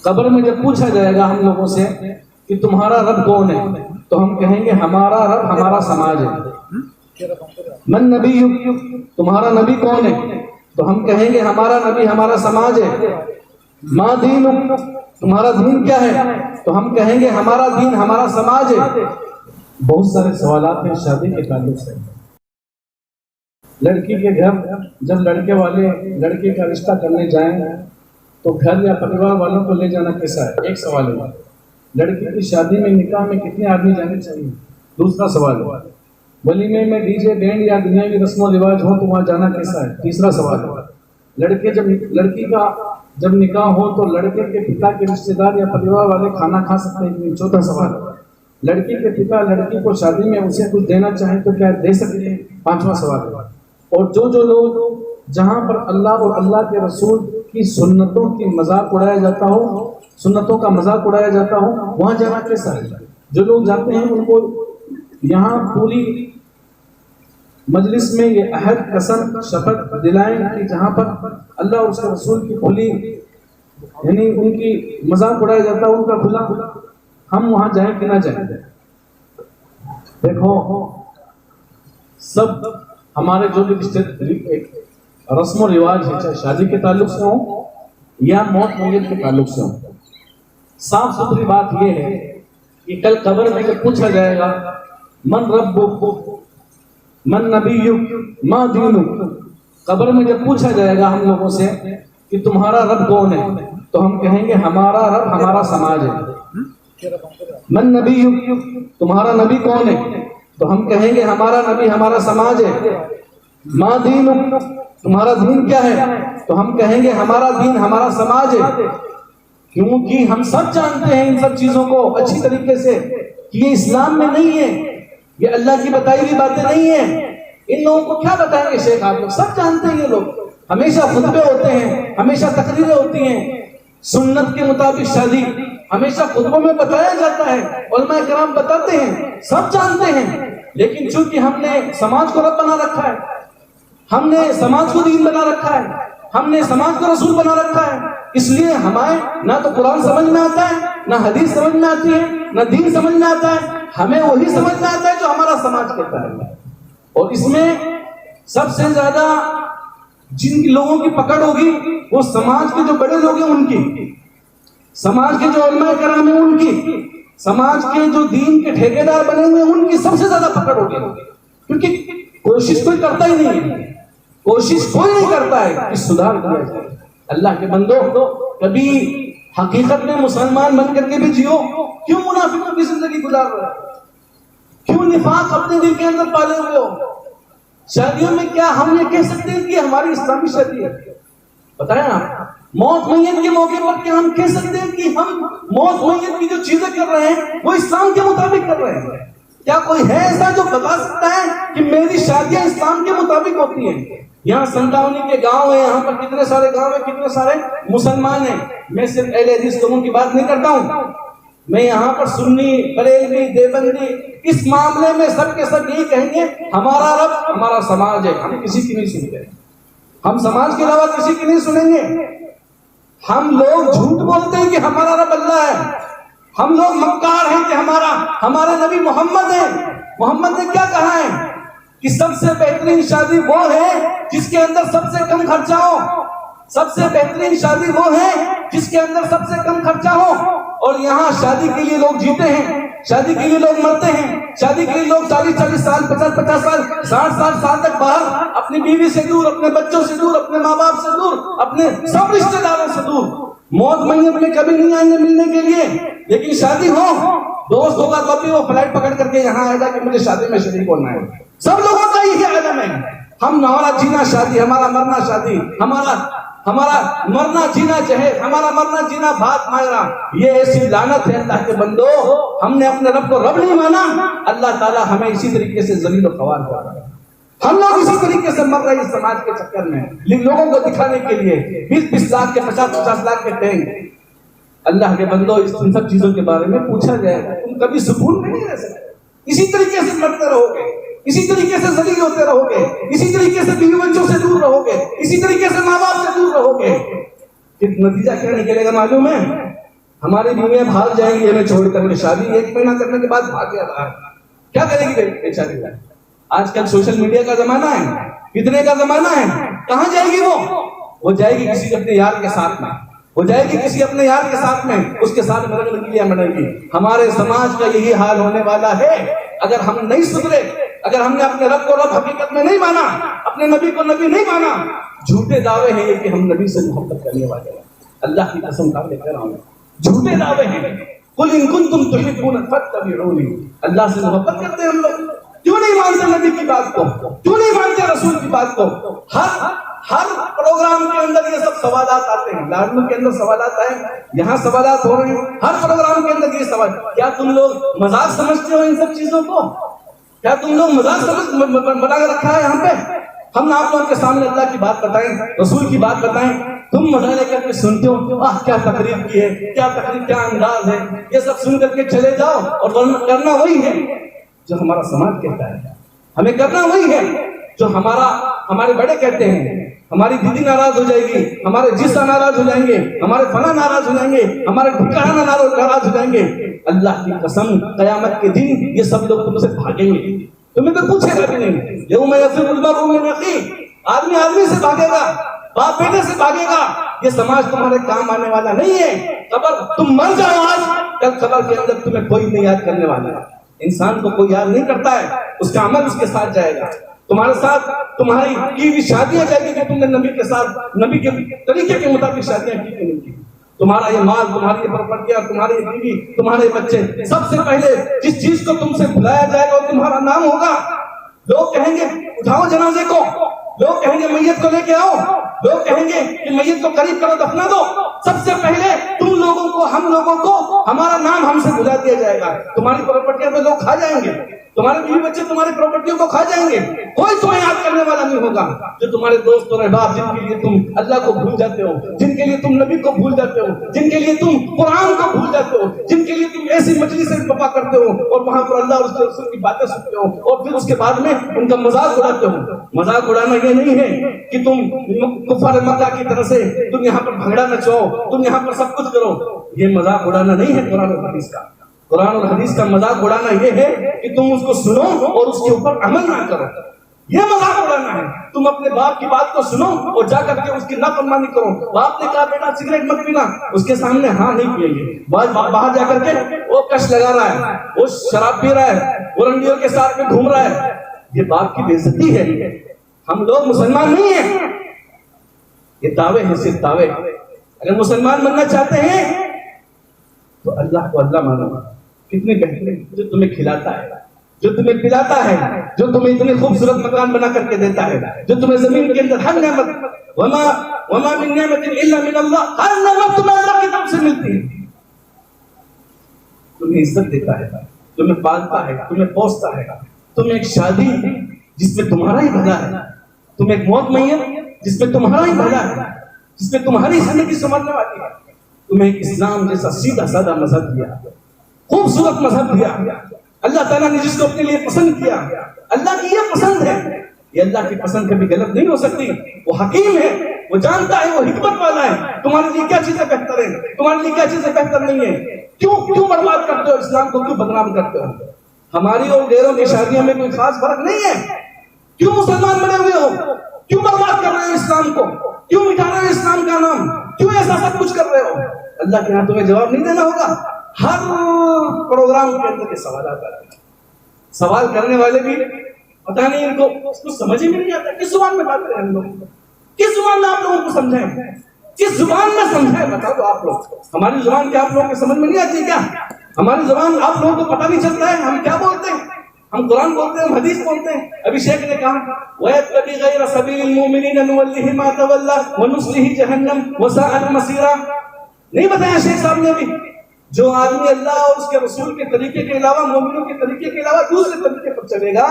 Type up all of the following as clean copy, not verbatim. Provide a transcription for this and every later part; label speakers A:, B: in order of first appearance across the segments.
A: قبر میں جب پوچھا جائے گا ہم لوگوں سے کہ تمہارا رب کون ہے، تو ہم کہیں گے ہمارا رب ہمارا سماج ہے۔ من نبی، تمہارا نبی کون ہے، تو ہم کہیں گے ہمارا نبی ہمارا سماج ہے۔ ما دین، تمہارا دین کیا ہے، تو ہم کہیں گے ہمارا دین ہمارا سماج ہے۔ بہت سارے سوالات ہیں شادی کے تعلق سے۔ لڑکی کے گھر جب لڑکے والے لڑکے کا رشتہ کرنے جائیں تو گھر یا پریوار والوں کو لے جانا کیسا ہے؟ ایک سوال ہے۔ لڑکی کی شادی میں نکاح میں کتنے آدمی جانے چاہیے؟ دوسرا سوال ہے۔ ولیمے میں ڈی جے بینڈ یا دنیاوی رسم و رواج ہو تو وہاں جانا کیسا ہے؟ تیسرا سوال ہے۔ لڑکی کا جب نکاح ہو تو لڑکے کے پتا کے رشتے دار یا پریوار والے کھانا کھا سکتے ہیں کہ نہیں؟ چوتھا سوال ہے۔ لڑکی کے پتا لڑکی کو شادی میں اسے کچھ دینا چاہیں تو کیا دے سکتے ہیں؟ پانچواں سوال ہے۔ اور جو لوگ جہاں پر اللہ اور اللہ کے رسول کی سنتوں کی مذاق اڑایا جاتا ہو، سنتوں کا مذاق اڑایا جاتا ہو، وہاں جانا کیسا ہے؟ جو لوگ جاتے ہیں ان کو یہاں پوری مجلس میں یہ عہد قسم شفقت دلائیں کہ جہاں پر اللہ اور اس کے رسول کی کھلی یعنی ان کی مذاق اڑایا جاتا ہے ان کا کھلا، ہم وہاں جائیں کہ نہ جائیں؟ دیکھو سب ہمارے جو بھی رسم و رواج ہے، چاہے شادی کے تعلق سے ہوں یا موت میت کے تعلق سے ہوں، صاف ستھری بات یہ ہے کہ کل قبر میں جب پوچھا جائے گا من ربک من نبیک ما دینک، قبر میں جب پوچھا جائے گا ہم لوگوں سے کہ تمہارا رب کون ہے، تو ہم کہیں گے ہمارا رب ہمارا سماج ہے۔ من نبیک، تمہارا نبی کون ہے، تو ہم کہیں گے ہمارا نبی ہمارا سماج ہے۔ ما دینک، تمہارا دین کیا ہے، تو ہم کہیں گے ہمارا دین ہمارا سماج ہے۔ کیونکہ ہم سب جانتے ہیں ان سب چیزوں کو اچھی طریقے سے کہ یہ اسلام میں نہیں ہے، یہ اللہ کی بتائی ہوئی باتیں نہیں ہیں۔ ان لوگوں کو کیا بتائیں گے شیخ؟ آپ لوگ سب جانتے ہیں، یہ لوگ ہمیشہ خطبے ہوتے ہیں، ہمیشہ تقریریں ہوتی ہیں، سنت کے مطابق شادی ہمیشہ خطبوں میں بتایا جاتا ہے، علماء کرام بتاتے ہیں، سب جانتے ہیں۔ لیکن چونکہ ہم نے سماج کو رب بنا رکھا ہے، ہم نے سماج کو دین بنا رکھا ہے، ہم نے سماج کو رسول بنا رکھا ہے، اس لیے ہمیں نہ تو قرآن سمجھ میں آتا ہے، نہ حدیث سمجھ میں آتی ہے، نہ دین سمجھ میں آتا ہے، ہمیں وہی سمجھ میں آتا ہے جو ہمارا سماج کہتا ہے۔ اور اس میں سب سے زیادہ جن لوگوں کی پکڑ ہوگی وہ سماج کے جو بڑے لوگ ہیں ان کی، سماج کے جو علماء کرام ہیں ان کی، سماج کے جو دین کے ٹھیکیدار بنے ہوئے ہیں ان کی سب سے زیادہ پکڑ ہوگی، کیونکہ کوشش کوئی کرتا ہی نہیں ہے، کوشش کوئی نہیں کرتا ہے کہ سدھار کیا جائے۔ اللہ کے بندو، کبھی حقیقت میں مسلمان بن کر کے بھی جیو، کیوں منافقوں کی زندگی گزار رہے ہو؟ کیوں نفاق اپنے دل کے اندر پالے ہوئے ہو؟ شادیوں میں کیا ہم یہ کہہ سکتے ہیں کہ ہماری اسلامی شادی ہے؟ بتائیں آپ، موت میت کے موقع پر کیا ہم کہہ سکتے ہیں کہ ہم موت میت کی جو چیزیں کر رہے ہیں وہ اسلام کے مطابق کر رہے ہیں؟ کیا کوئی ہے ایسا جو بتا سکتا ہے کہ میری شادیاں اسلام کے مطابق ہوتی ہیں؟ یہاں سنتاونی کے گاؤں ہیں، یہاں پر کتنے سارے گاؤں ہیں، کتنے سارے مسلمان ہیں۔ میں صرف اہل حدیث لوگوں کی بات نہیں کرتا ہوں، میں یہاں پر سنی، بریلوی، دیوبندی، اس معاملے میں سب کے سب یہی کہیں گے ہمارا رب ہمارا سماج ہے، ہم کسی کی نہیں سنتے، ہم سماج کے علاوہ کسی کی نہیں سنیں گے۔ ہم لوگ جھوٹ بولتے ہیں کہ ہمارا رب اللہ ہے، ہم لوگ مکار ہیں کہ ہمارا نبی محمد ہے۔ محمد نے کیا کہا ہے کہ سب سے بہترین شادی وہ ہے جس کے اندر سب سے کم خرچہ ہو، سب سے بہترین شادی وہ ہے جس کے اندر سب سے کم خرچہ ہو۔ اور یہاں شادی کے لیے لوگ جیتے ہیں، شادی کے لیے لوگ مرتے ہیں، شادی کے لیے لوگ 40 سال 50 سال 60 سال تک باہر اپنی بیوی سے دور، اپنے بچوں سے دور، اپنے ماں باپ سے دور، اپنے سب رشتہ داروں سے دور، موت میت میں کبھی نہیں آئیں گے ملنے کے لیے۔ لیکن شادی ہو، دوست ہوگا تو بھی وہ فلائٹ پکڑ کر کے یہاں آئے گا کہ مجھے شادی میں شریک ہونا ہے۔ سب لوگوں کا یہی عالم ہے، ہمارا جینا شادی، ہمارا مرنا شادی، ہمارا مرنا جینا جہیز، ہمارا مرنا جینا بھات مانگنا۔ یہ ایسی لعنت ہے اللہ کے بندو، ہم نے اپنے رب کو رب نہیں مانا، اللہ تعالیٰ ہمیں اسی طریقے سے ذلیل و خوار کر رہا ہے۔ ہم لوگ اسی طریقے سے مر رہے ہیں اس سماج کے چکر میں، لوگوں کو دکھانے کے لیے 20 لاکھ کے 50 لاکھ کے ٹینک۔ اللہ کے بندو، ان سب چیزوں کے بارے میں پوچھا جائے گا، تم کبھی سکون میں نہیں رہ سکتے، اسی طریقے سے مرتے رہو گے، اسی طریقے سے ذلیل ہوتے رہو گے، اسی طریقے سے بیوی بچوں سے دور رہو گے، اسی طریقے سے ماں باپ سے دور رہو گے۔ پھر نتیجہ کیا نکلے گا معلوم ہے؟ ہماری بیویاں بھاگ جائیں گی ہمیں چھوڑ کر کے، شادی 1 مہینہ کرنے کے بعد بھاگ گیا باہر، کیا کرے گی بیچاری؟ آج کل سوشل میڈیا کا زمانہ ہے، فتنے کا زمانہ ہے، کہاں جائے گی وہ جائے گی کسی اپنے یار کے ساتھ میں، وہ جائے گی کسی اپنے یار کے ساتھ میں، اس کے ساتھ مرگلیاں بنائے گی۔ ہمارے سماج کا یہی حال ہونے والا ہے اگر ہم نہیں سدھرے، اگر ہم نے اپنے رب کو رب حقیقت میں نہیں مانا، اپنے نبی کو نبی نہیں مانا۔ جھوٹے دعوے ہیں یہ کہ ہم نبی سے محبت کرنے والے ہیں، اللہ کی قسم کھا کے کہہ رہا ہوں، جھوٹے دعوے ہیں۔ قل ان کنتم تحبون فاتبعونی، اللہ سے محبت کرتے ہیں ہم لوگ، کیوں نہیں مانتے نبی کی بات کو، کیوں نہیں مانتے رسول کی بات کو؟ ہر پروگرام کے اندر یہ سب سوالات آتے ہیں، لاڈلو کے اندر سوالات آئے، یہاں سوالات ہو رہے ہیں، ہر پروگرام کے اندر یہ سوال۔ کیا تم لوگ مذاق سمجھتے ہو ان سب چیزوں کو؟ کیا تم لوگ مذاق بنا کے رکھا ہے یہاں پہ؟ ہم آپ لوگوں کے سامنے اللہ کی بات بتائیں، رسول کی بات بتائیں، تم مزہ لے کر کے سنتے ہو، کیا تقریر کی ہے، کیا تقریر، کیا انداز ہے، یہ سب سن کر کے چلے جاؤ، اور کرنا وہی ہے جو ہمارا سماج کہتا ہے، ہمیں کرنا وہی ہے جو ہمارے بڑے کہتے ہیں۔ ہماری دیدی ناراض ہو جائے گی، ہمارے جسا ناراض ہو جائیں گے، ہمارے فلاں ناراض ہو جائیں گے، ہمارے ٹھکانا ناراض ہو جائیں گے۔ اللہ کی قسم قیامت کے دن یہ سب لوگ تم سے بھاگیں گے، تمہیں تو پوچھے گا بھی نہیں۔ یوم یفر المرء من اخیہ، آدمی آدمی سے بھاگے گا، باپ بیٹے سے بھاگے گا۔ یہ سماج تمہارے کام آنے والا نہیں ہے۔ قبر، تم مر جاؤ آج، کل قبر کے اندر تمہیں کوئی نہیں یاد کرنے والا۔ انسان کو کوئی یاد نہیں کرتا ہے، اس کا عمل اس کے ساتھ جائے گا۔ تمہارے ساتھ تمہاری کی ہوئی شادیاں جائے گی کہ تم نے نبی کے ساتھ، نبی کے طریقے کے مطابق شادیاں کی کہ نہیں کی۔ تمہارا یہ مال، تمہاری یہ پراپرٹیاں، تمہاری یہ بیوی، تمہارے بچے، سب سے پہلے جس چیز کو تم سے بلایا جائے گا وہ تمہارا نام ہوگا۔ لوگ کہیں گے اٹھاؤ جنازے کو، لوگ کہیں گے میت کو لے کے آؤ، لوگ کہیں گے کہ میت کو قریب کرو، دفنا دو۔ سب سے پہلے تم لوگوں کو، ہم لوگوں کو ہمارا نام ہم سے بلا دیا جائے گا۔ تمہاری پراپرٹیاں پہ لوگ کھا جائیں گے، تمہارے بیوی بچے تمہاری پراپرٹیوں کو کھا جائیں گے، کوئی تمہیں یاد کرنے والا نہیں ہوگا۔ جو تمہارے دوست اور احباب جن کے لیے تم اللہ کو بھول جاتے ہو، جن کے لیے تم نبی کو بھول جاتے ہو، جن کے لیے تم قرآن کو بھول جاتے ہو، جن کے لیے تم ایسی مجلسیں بپا کرتے ہو اور وہاں پر اللہ اور اس کے رسول کی باتیں سنتے ہو اور پھر اس کے بعد میں ان کا مذاق اڑاتے ہو۔ مذاق اڑانا یہ نہیں ہے کہ تم کفار مکہ کی طرح سے تم یہاں پر بھنگڑا نچاؤ، تم یہاں پر سب کچھ کرو، یہ مذاق اڑانا نہیں ہے قرآن اور حدیث کا۔ قرآن اور حدیث کا مذاق اڑانا یہ ہے کہ تم اس کو سنو اور اس کے اوپر عمل نہ کرو، یہ مذاق اڑانا ہے۔ تم اپنے باپ کی بات کو سنو اور جا کر کے اس کی نافرمانی کرو۔ باپ نے کہا بیٹا سگریٹ مت پینا، اس کے سامنے ہاں نہیں پیے گے، باہر جا کر کے وہ کش لگا رہا ہے، وہ شراب پی رہا ہے، وہ رنڈیوں کے ساتھ میں گھوم رہا ہے، یہ باپ کی بے عزتی ہے۔ ہم لوگ مسلمان نہیں ہیں، یہ دعوے ہیں، صرف دعوے۔ اگر مسلمان بننا چاہتے ہیں تو اللہ کو اللہ مانو۔ کتنے بہترین جو تمہیں کھلاتا ہے، جو تمہیں پلاتا ہے، جو تمہیں اتنے خوبصورت مکان بنا کر کے دیتا ہے، جو تمہیں زمین کے اندر ہر نعمت، وما من نعمت الا من اللہ، ہر نعمت تمہیں اللہ کی طرف سے ملتی ہے۔ تمہیں عزت دیتا ہے، تمہیں پالتا ہے، تمہیں پوستا ہے، تمہیں ایک شادی جس میں تمہارا ہی بھلا ہے، تمہیں ایک موت میت جس میں تمہارا ہی بھلا ہے، جس میں تمہاری زندگی سنورنے والی ہے، تمہیں ایک اسلام جیسا سیدھا سادہ مذہب دیا، خوبصورت مذہب دیا۔ اللہ تعالیٰ نے جس کو اپنے لیے پسند کیا، اللہ کی یہ پسند ہے، یہ اللہ کی پسند کبھی غلط نہیں ہو سکتی۔ وہ حکیم ہے، وہ جانتا ہے، وہ حکمت والا ہے۔ تمہارے لیے کیا چیزیں بہتر ہیں، تمہارے لیے کیا چیزیں بہتر نہیں ہیں؟ کیوں برباد کرتے ہو اسلام کو، کیوں بدنام کرتے ہو؟ ہماری اور غیروں کی شادیوں میں کوئی خاص فرق نہیں ہے۔ کیوں مسلمان بنے ہوئے ہو، کیوں برباد کر رہے ہو اسلام کو، کیوں مٹا رہے ہو اسلام کا نام، کیوں ایسا سب کچھ کر رہے ہو؟ اللہ کے ہاں تمہیں جواب نہیں دینا ہوگا۔ ہر پروگرام کے اندر یہ سوالات آتے ہیں، سوال کرنے والے بھی پتہ نہیں ان کو کچھ سمجھ ہی نہیں آتا کس زبان میں بات کریں ہم لوگ، کس زبان میں آپ لوگوں کو سمجھائیں، کس زبان میں سمجھائیں؟ بتاؤ تو آپ لوگ، ہماری زبان کیا آپ لوگوں کو سمجھ میں نہیں آتی کیا؟ ہماری زبان آپ لوگوں کو پتہ نہیں چلتا ہے ہم کیا بولتے ہیں؟ ہم قرآن بولتے ہیں، ہم حدیث بولتے ہیں۔ ابھی شیخ نے کہا وَيَتَّبِعْ غَيْرَ سَبِيلِ الْمُؤْمِنِينَ نُوَلِّهِ مَا تَوَلَّىٰ وَنُصْلِهِ جَهَنَّمَ وَسَاءَتْ مَصِيرًا۔ نہیں بتایا شیخ صاحب نے بھی، جو آدمی اللہ اور اس کے رسول کے طریقے کے علاوہ، مومنوں کے طریقے کے علاوہ دوسرے طریقے پر چلے گا،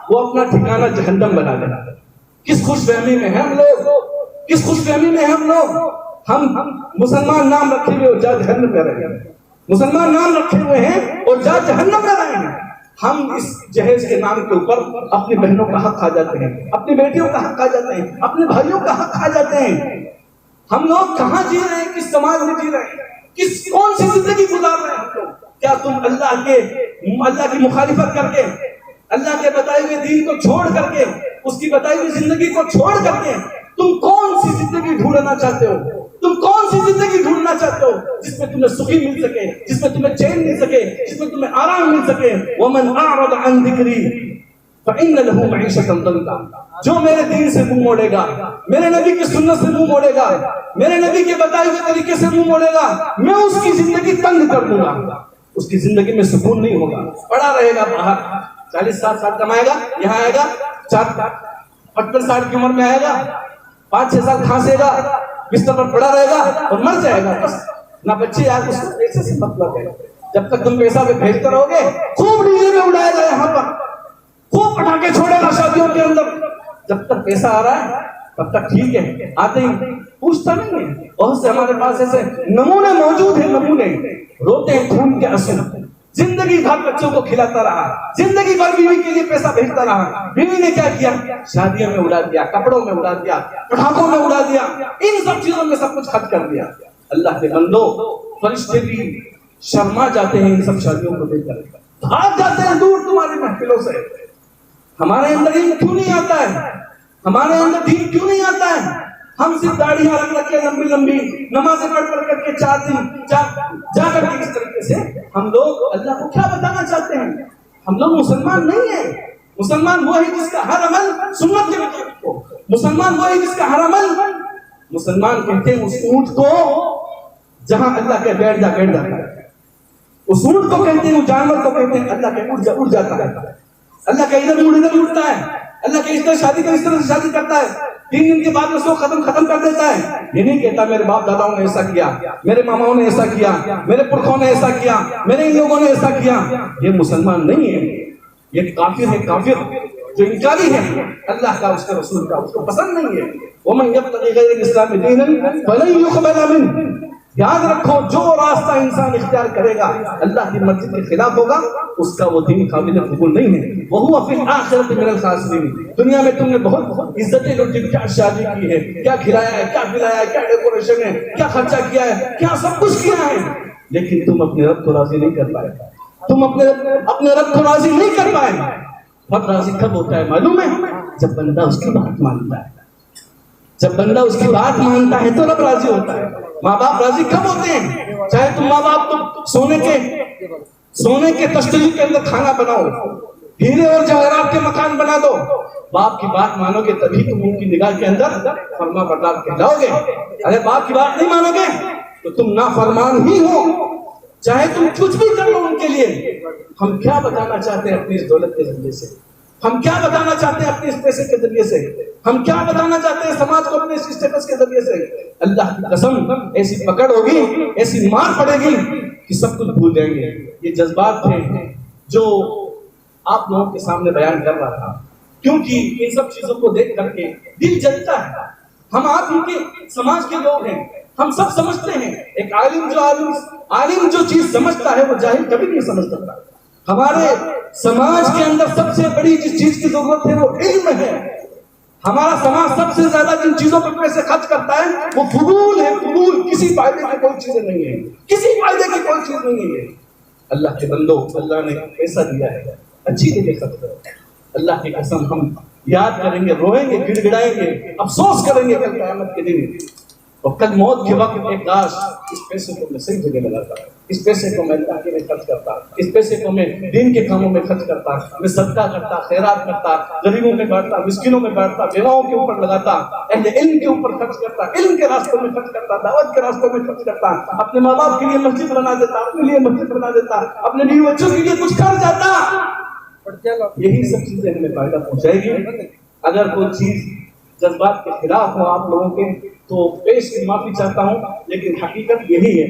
A: وہ اپنا ٹھکانہ جہنم بنا لینا۔ کس خوش فہمی میں ہیں ہم لوگ، کس خوش فہمی میں ہم لوگ؟ ہم مسلمان نام رکھے ہوئے اور جا جہنم میں رہے ہیں، مسلمان نام رکھے ہوئے ہیں اور جا جہنم میں رہے ہیں۔ ہم اس جہیز کے نام کے اوپر اپنی بہنوں کا حق کھا جاتے ہیں، اپنی بیٹیوں کا حق کھا جاتے ہیں، اپنے بھائیوں کا حق کھا جاتے ہیں۔ ہم لوگ کہاں جی رہے ہیں، کس سماج میں جی رہے ہیں، کون سی زندگی کیا تم اللہ کی مخالفت کر کے، اللہ کے بتائے ہوئے دین کو چھوڑ کر کے، اس کی بتائی ہوئی زندگی کو چھوڑ کر کے تم کون سی زندگی ڈھونڈنا چاہتے ہو؟ تم کون سی زندگی ڈھونڈنا چاہتے ہو جس میں تمہیں سخی مل سکے، جس میں تمہیں چین مل سکے، جس میں تمہیں آرام مل سکے؟ وَمَنْ أَعْرَضَ عَنْ ذِكْرِي فَإِنَّ لَهُ مَعِيشَةً ضَنكًا، جو میرے دین سے منہ موڑے گا، میرے نبی کی سنت سے منہ موڑے گا، میرے نبی کے بتائے ہوئے طریقے سے منہ موڑے گا، میں اس کی زندگی تنگ کر دوں گا، اس کی زندگی میں سکون نہیں ہوگا، پڑا رہے گا باہر، 40-60 کمائے گا، یہاں آئے گا 55-60 کی عمر میں آئے گا، 5-6 سال کھانسے گا، بستر پر پڑا رہے گا اور مر جائے گا، بس نہ بچے یار اس کو پیسے سے مطلب ہے۔ جب تک تم پیسہ پہ بھیجتے رہو گے، خوب ڈیجے میں اڑائے گا، یہاں پر خوب پٹاخے چھوڑے گا شادیوں کے اندر، جب تک پیسہ آ رہا ہے تب تک ٹھیک ہے، آتے ہی پوچھتا نہیں ہے۔ بہت سے ہمارے پاس ایسے نمونے موجود ہیں، نمونے روتے ہیں خون کے آنسو، زندگی بھر بچوں کو کھلاتا رہا، زندگی بھر بیوی کے لیے پیسہ بھیجتا رہا، بیوی نے کیا کیا؟ شادیوں میں اڑا دیا، کپڑوں میں اڑا دیا، پٹاخوں میں اڑا دیا، ان سب چیزوں میں سب کچھ خرچ کر دیا۔ اللہ کے بندو، فرشتے بھی شرما جاتے ہیں ان سب شادیوں کو دیکھ کر، بھاگ جاتے ہیں دور تمہاری محفلوں سے۔ ہمارے اندر دین کیوں نہیں آتا ہے؟ ہمارے اندر دین کیوں نہیں آتا ہے؟ ہم صرف داڑیاں رکھ کے لمبی لمبی نمازیں پڑھ کر کے 4 دن جا کر کے اس طریقے سے ہم لوگ اللہ کو کیا بتانا چاہتے ہیں؟ ہم لوگ مسلمان نہیں ہیں۔ مسلمان وہ ہے جس کا ہر عمل سنت کے مطابق ہو، مسلمان وہ ہے جس کا ہر عمل، مسلمان کہتے ہیں اس اونٹ کو جہاں اللہ کے بیٹھ جاتا ہے، اس اونٹ کو کہتے ہیں، اس جانور کو کہتے ہیں اللہ کے اڑ جاتا ہے، اللہ کا ادھر اڑتا ہے، اللہ کے اس طرح شادی کر، اس طرح سے شادی کرتا ہے، 3 دن کے بعد اس کو ختم کر دیتا ہے۔ یہ نہیں کہتا میرے باپ داداؤں نے ایسا کیا، میرے ماماؤں نے ایسا کیا، میرے پرکھوں نے ایسا کیا، میرے ان لوگوں نے ایسا کیا۔ یہ مسلمان نہیں ہے، یہ کافر ہے، کافر جو انکاری ہے اللہ کا، اس کے رسول کا، اس کو پسند نہیں ہے۔ وَمَنْ يَبْتَغِ غَيْرَ الْإِسْلَامِ دِينًا فَلَنْ يُقْبَلَ مِنْهُ، یاد رکھو جو راستہ انسان اختیار کرے گا اللہ کی مرضی کے خلاف ہوگا، اس کا وہ دین قابل قبول نہیں ہے۔ وَهُوَ فِي الْآخِرَةِ مِنَ الْخَاسِرِينَ، دنیا میں تم نے بہت عزتیں لوٹی، کیا شادی کی ہے، کیا کھلایا ہے، کیا پلایا ہے، کیا ڈیکوریشن ہے، کیا خرچہ کیا ہے، کیا سب کچھ کیا ہے، لیکن تم اپنے رب کو راضی نہیں کر پائے، تم اپنے رب کو راضی نہیں کر پائے۔ رب راضی کب ہوتا ہے معلوم ہے؟ جب بندہ اس کی بات مانتا ہے، جب بندہ اس کی بات مانتا ہے تو رب راضی ہوتا ہے۔ ماں باپ راضی کب ہوتے ہیں؟ چاہے تم ماں باپ تم سونے کے تشتری کے اندر کھانا بناؤ، ہیرے اور جواہرات کے مکان بنا دو، باپ کی بات مانو گے تبھی تم ان کی نگاہ کے اندر فرما بردار کہلاؤ گے۔ اگر باپ کی بات نہیں مانو گے تو تم نافرمان ہی ہو، چاہے تم کچھ بھی کر لو ان کے لیے۔ ہم کیا بتانا چاہتے ہیں اپنی اس دولت کے ذریعے سے؟ ہم کیا بتانا چاہتے ہیں اپنے اس پیسے کے ذریعے سے؟ ہم کیا بتانا چاہتے ہیں سماج کو اپنے اس اسٹیٹس کے ذریعے سے؟ اللہ کی قسم ایسی پکڑ ہوگی، ایسی مار پڑے گی کہ سب کچھ بھول جائیں گے۔ یہ جذبات تھے جو آپ لوگوں کے سامنے بیان کر رہا تھا، کیونکہ ان سب چیزوں کو دیکھ کر کے دل جلتا ہے۔ ہم آپ ان کے سماج کے لوگ ہیں، ہم سب سمجھتے ہیں۔ ایک عالم جو چیز سمجھتا ہے وہ جاہل کبھی نہیں سمجھ سکتا۔ ہمارے سماج کے اندر سب سے بڑی جس چیز کی ضرورت ہے وہ علم ہے۔ ہمارا سماج سب سے زیادہ جن چیزوں پر پیسے خرچ کرتا ہے وہ فضول ہے، فضول، کسی فائدے کی کوئی چیز نہیں ہے، کسی فائدے کی کوئی چیز نہیں ہے۔ اللہ کے بندو، اللہ نے پیسہ دیا ہے، اچھی جگہ خرچ کرو۔ اللہ کی قسم ہم یاد کریں گے، روئیں گے، گڑ گڑائیں گے، افسوس کریں گے کل قیامت کے دن، اور کل موت کے وقت ایک کاش اس پیسے کو میں صحیح جگہ لگاتا، اس پیسے کو میں اللہ کے لیے خرچ کرتا، اس پیسے کو میں دین کے کاموں میں خرچ کرتا، میں صدقہ کرتا، خیرات کرتا، غریبوں میں بانٹتا، مسکینوں میں بانٹتا، بیواؤں کے اوپر لگاتا، اہل علم کے اوپر خرچ کرتا، علم کے راستوں میں خرچ کرتا، دعوت کے راستوں میں خرچ کرتا، اپنے ماں باپ کے لیے مسجد بنا دیتا، اپنے لیے مسجد بنا دیتا، اپنے بیوی بچوں کے لیے کچھ کر جاتا۔ یہی سب چیزیں ہمیں فائدہ پہنچائے گی۔ اگر کوئی چیز جذبات کے خلاف ہو آپ لوگوں کے تو پیش کی معافی چاہتا ہوں، لیکن حقیقت یہی ہے